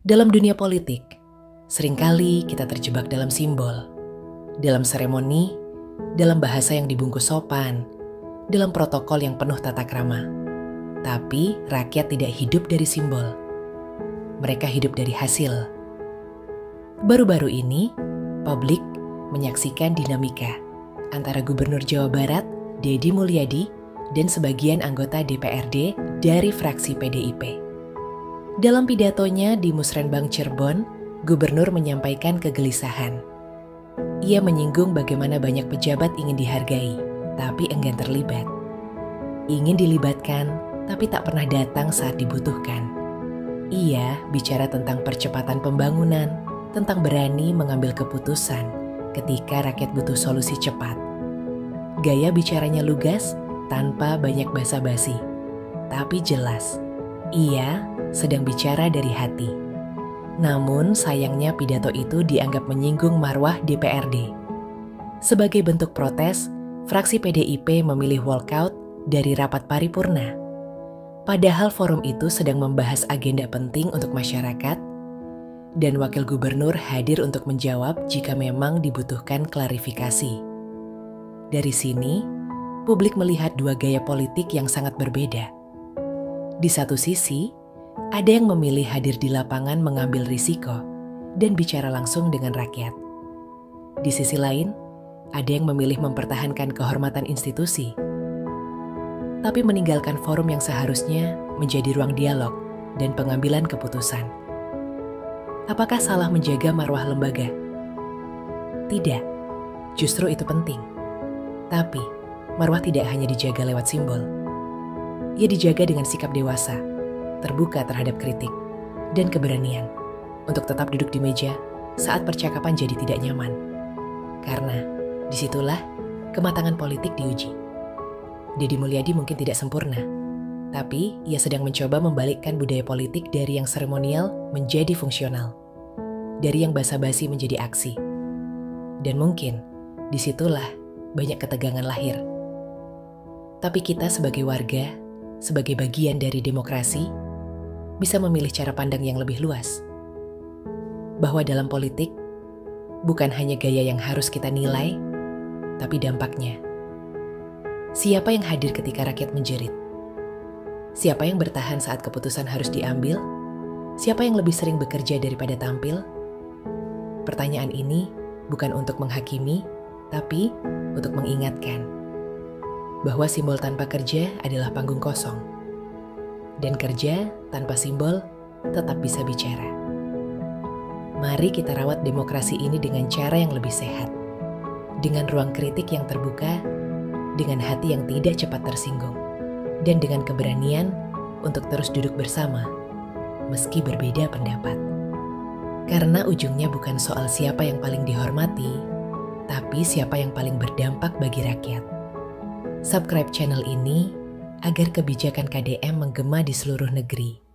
Dalam dunia politik, seringkali kita terjebak dalam simbol, dalam seremoni, dalam bahasa yang dibungkus sopan, dalam protokol yang penuh tata krama. Tapi rakyat tidak hidup dari simbol. Mereka hidup dari hasil. Baru-baru ini, publik menyaksikan dinamika antara Gubernur Jawa Barat, Deddy Mulyadi, dan sebagian anggota DPRD dari fraksi PDIP. Dalam pidatonya di Musrenbang Cirebon, Gubernur menyampaikan kegelisahan. Ia menyinggung bagaimana banyak pejabat ingin dihargai, tapi enggan terlibat. Ingin dilibatkan, tapi tak pernah datang saat dibutuhkan. Ia bicara tentang percepatan pembangunan, tentang berani mengambil keputusan ketika rakyat butuh solusi cepat. Gaya bicaranya lugas, tanpa banyak basa-basi, tapi jelas. Ia sedang bicara dari hati. Namun sayangnya pidato itu dianggap menyinggung marwah DPRD. Sebagai bentuk protes, fraksi PDIP memilih walkout dari rapat paripurna. Padahal forum itu sedang membahas agenda penting untuk masyarakat, dan wakil gubernur hadir untuk menjawab jika memang dibutuhkan klarifikasi. Dari sini, publik melihat dua gaya politik yang sangat berbeda. Di satu sisi, ada yang memilih hadir di lapangan mengambil risiko dan bicara langsung dengan rakyat. Di sisi lain, ada yang memilih mempertahankan kehormatan institusi, tapi meninggalkan forum yang seharusnya menjadi ruang dialog dan pengambilan keputusan. Apakah salah menjaga marwah lembaga? Tidak, justru itu penting. Tapi, marwah tidak hanya dijaga lewat simbol. Ia dijaga dengan sikap dewasa, terbuka terhadap kritik, dan keberanian untuk tetap duduk di meja saat percakapan jadi tidak nyaman. Karena disitulah kematangan politik diuji. Deddy Mulyadi mungkin tidak sempurna, tapi ia sedang mencoba membalikkan budaya politik dari yang seremonial menjadi fungsional, dari yang basa-basi menjadi aksi. Dan mungkin disitulah banyak ketegangan lahir. Tapi kita sebagai warga, sebagai bagian dari demokrasi, bisa memilih cara pandang yang lebih luas. Bahwa dalam politik, bukan hanya gaya yang harus kita nilai, tapi dampaknya. Siapa yang hadir ketika rakyat menjerit? Siapa yang bertahan saat keputusan harus diambil? Siapa yang lebih sering bekerja daripada tampil? Pertanyaan ini bukan untuk menghakimi, tapi untuk mengingatkan bahwa simbol tanpa kerja adalah panggung kosong, dan kerja tanpa simbol tetap bisa bicara. Mari kita rawat demokrasi ini dengan cara yang lebih sehat, dengan ruang kritik yang terbuka, dengan hati yang tidak cepat tersinggung, dan dengan keberanian untuk terus duduk bersama, meski berbeda pendapat. Karena ujungnya bukan soal siapa yang paling dihormati, tapi siapa yang paling berdampak bagi rakyat. Subscribe channel ini agar kebijakan KDM menggema di seluruh negeri.